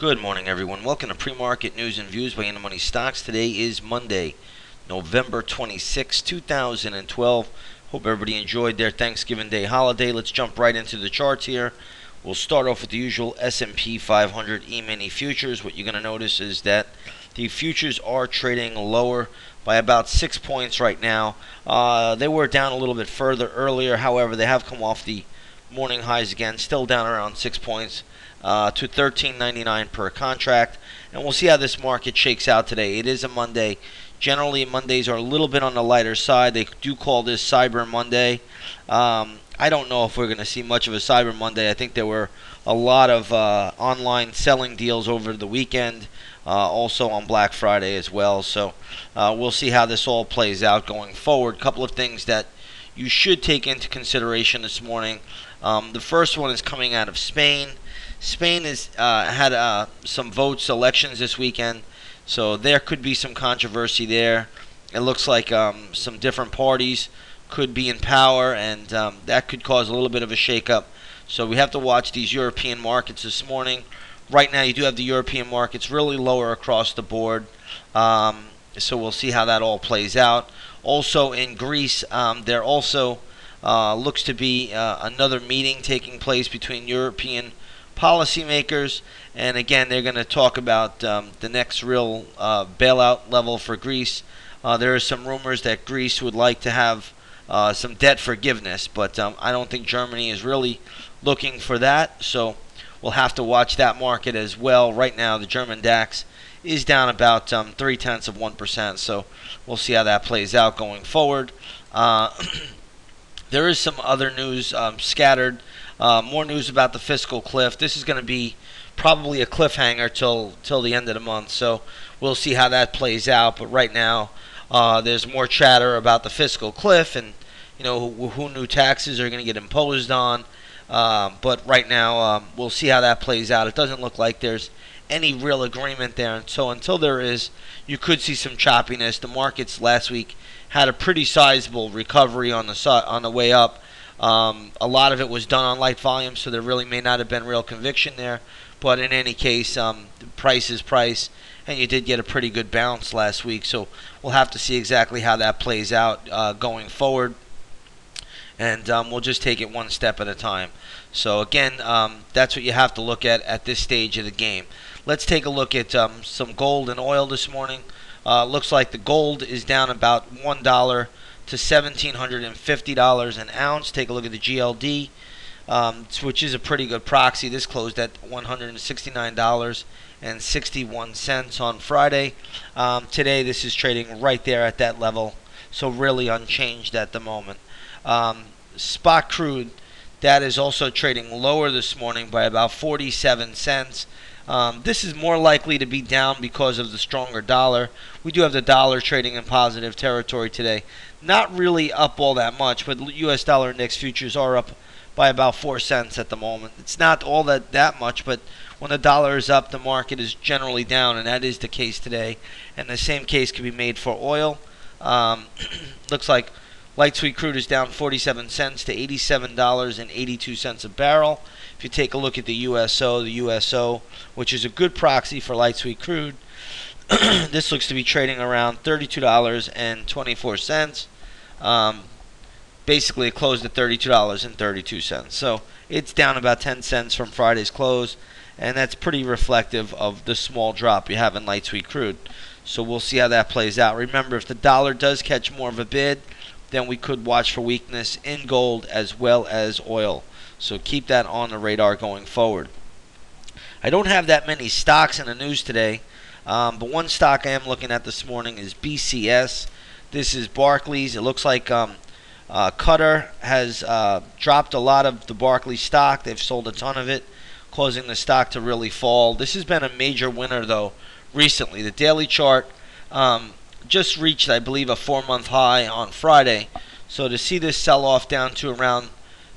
Good morning, everyone. Welcome to Pre-Market News and Views by In the Money Stocks. Today is Monday, November 26, 2012. Hope everybody enjoyed their Thanksgiving Day holiday. Let's jump right into the charts here. We'll start off with the usual S&P 500 E-mini futures. What you're going to notice is that the futures are trading lower by about 6 points right now. They were down a little bit further earlier. However, they have come off the morning highs again, still down around 6 points. To $13.99 per contract, and we'll see how this market shakes out today. It is a Monday. Generally, Mondays are a little bit on the lighter side. They do call this Cyber Monday. I don't know if we're going to see much of a Cyber Monday. I think there were a lot of online selling deals over the weekend, also on Black Friday as well. So we'll see how this all plays out going forward. A couple of things that you should take into consideration this morning. The first one is coming out of Spain. Spain has had some votes, elections this weekend, so there could be some controversy there. It looks like some different parties could be in power, and that could cause a little bit of a shakeup. So we have to watch these European markets this morning. Right now, you do have the European markets really lower across the board, so we'll see how that all plays out. Also in Greece, there also looks to be another meeting taking place between European policymakers, and again, they're going to talk about the next real bailout level for Greece. There are some rumors that Greece would like to have some debt forgiveness, but I don't think Germany is really looking for that, so we'll have to watch that market as well. Right now, the German DAX is down about 0.3%, so we'll see how that plays out going forward. There is some other news scattered. More news about the fiscal cliff. This is going to be probably a cliffhanger till the end of the month, so we'll see how that plays out. But right now, there's more chatter about the fiscal cliff and who new taxes are going to get imposed on. But right now, we'll see how that plays out. It doesn't look like there's any real agreement there, and so until there is, you could see some choppiness. The markets last week had a pretty sizable recovery on the way up. A lot of it was done on light volume, so there really may not have been real conviction there. But in any case, price is price, and you did get a pretty good bounce last week. So we'll have to see exactly how that plays out going forward. And we'll just take it one step at a time. So again, that's what you have to look at this stage of the game. Let's take a look at some gold and oil this morning. Looks like the gold is down about $1 to $1,750 an ounce. Take a look at the GLD, which is a pretty good proxy. This closed at $169.61 on Friday. Today, this is trading right there at that level, so really unchanged at the moment. Spot crude, that is also trading lower this morning by about 47 cents. This is more likely to be down because of the stronger dollar. We do have the dollar trading in positive territory today. Not really up all that much, but U.S. dollar index futures are up by about 4 cents at the moment. It's not all that much, but when the dollar is up, the market is generally down, and that is the case today. And the same case can be made for oil. Looks like light sweet crude is down 47 cents to $87.82 a barrel. If you take a look at the USO, which is a good proxy for light sweet crude, this looks to be trading around $32.24. Basically, it closed at $32.32. So it's down about 10 cents from Friday's close, and that's pretty reflective of the small drop you have in light sweet crude. So we'll see how that plays out. Remember, if the dollar does catch more of a bid, then we could watch for weakness in gold as well as oil. So keep that on the radar going forward. I don't have that many stocks in the news today, but one stock I am looking at this morning is BCS. This is Barclays. It looks like Qatar has dropped a lot of the Barclays stock. They've sold a ton of it, causing the stock to really fall. This has been a major winner, though, recently. The daily chart just reached, I believe, a 4-month high on Friday. So to see this sell off down to around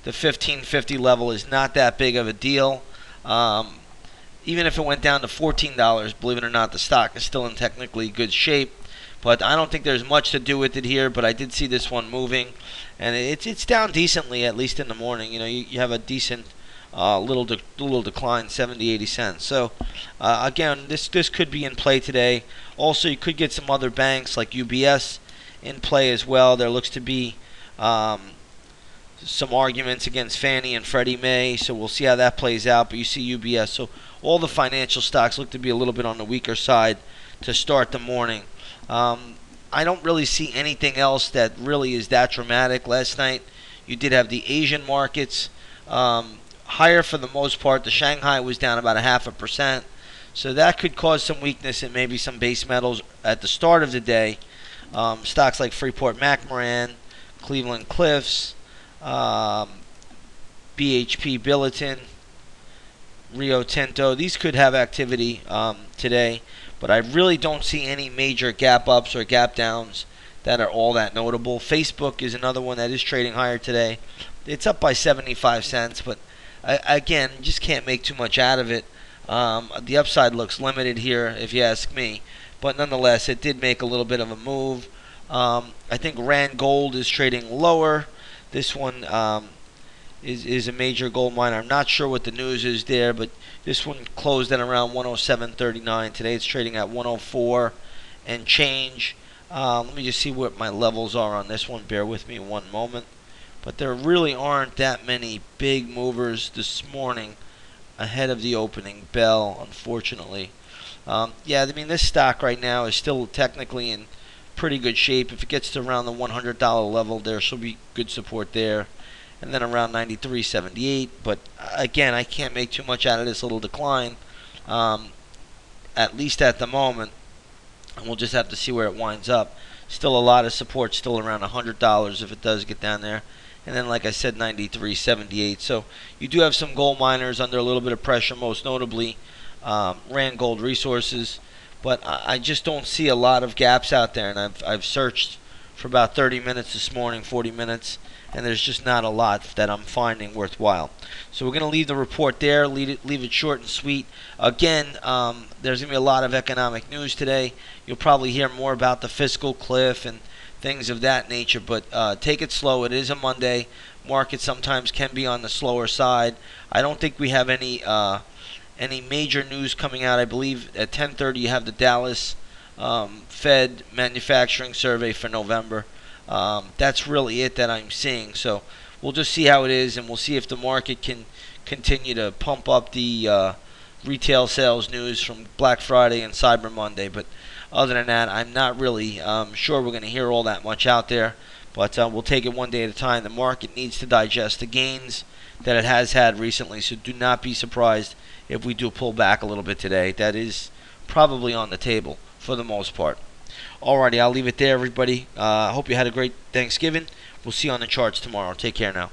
the 1550 level is not that big of a deal. Even if it went down to $14, believe it or not, the stock is still in technically good shape. But I don't think there's much to do with it here, but I did see this one moving. And it's down decently, at least in the morning. You have a decent little decline, 70, 80 cents. So again, this could be in play today. Also, you could get some other banks like UBS in play as well. There looks to be some arguments against Fannie and Freddie Mae, so we'll see how that plays out. But you see UBS, so all the financial stocks look to be a little bit on the weaker side to start the morning. I don't really see anything else that really is that dramatic. Last night, you did have the Asian markets higher for the most part. The Shanghai was down about 0.5%, so that could cause some weakness in maybe some base metals at the start of the day. Stocks like Freeport-McMoRan, Cleveland Cliffs, BHP Billiton, Rio Tinto, these could have activity today, but I really don't see any major gap ups or gap downs that are all that notable. Facebook is another one that is trading higher today. It's up by 75 cents, but again, just can't make too much out of it. The upside looks limited here, if you ask me, but nonetheless, it did make a little bit of a move. I think Rand Gold is trading lower. This one is a major gold miner. I'm not sure what the news is there, but this one closed at around 107.39. Today it's trading at 104 and change. Let me just see what my levels are on this one. Bear with me one moment. But there really aren't that many big movers this morning ahead of the opening bell, unfortunately. Yeah, I mean, this stock right now is still technically in pretty good shape. If it gets to around the $100 level, there should be good support there, and then around 93.78. But again, I can't make too much out of this little decline, at least at the moment, and we'll just have to see where it winds up. Still a lot of support, still around $100 if it does get down there, and then like I said, 93.78. So you do have some gold miners under a little bit of pressure, most notably Rand Gold Resources. But I just don't see a lot of gaps out there, and I've searched for about 30 minutes this morning, 40 minutes, and there's just not a lot that I'm finding worthwhile. So we're going to leave the report there, leave it short and sweet. Again, there's going to be a lot of economic news today. You'll probably hear more about the fiscal cliff and things of that nature, but take it slow. It is a Monday. Market sometimes can be on the slower side. I don't think we have any major news coming out. I believe at 10:30 you have the Dallas Fed manufacturing survey for November. That's really it that I'm seeing. So we'll just see how it is, and we'll see if the market can continue to pump up the retail sales news from Black Friday and Cyber Monday. But other than that, I'm not really sure we're going to hear all that much out there. But we'll take it one day at a time. The market needs to digest the gains that it has had recently, so do not be surprised if we do pull back a little bit today. That is probably on the table for the most part. Alrighty, I'll leave it there, everybody. I hope you had a great Thanksgiving. We'll see you on the charts tomorrow. Take care now.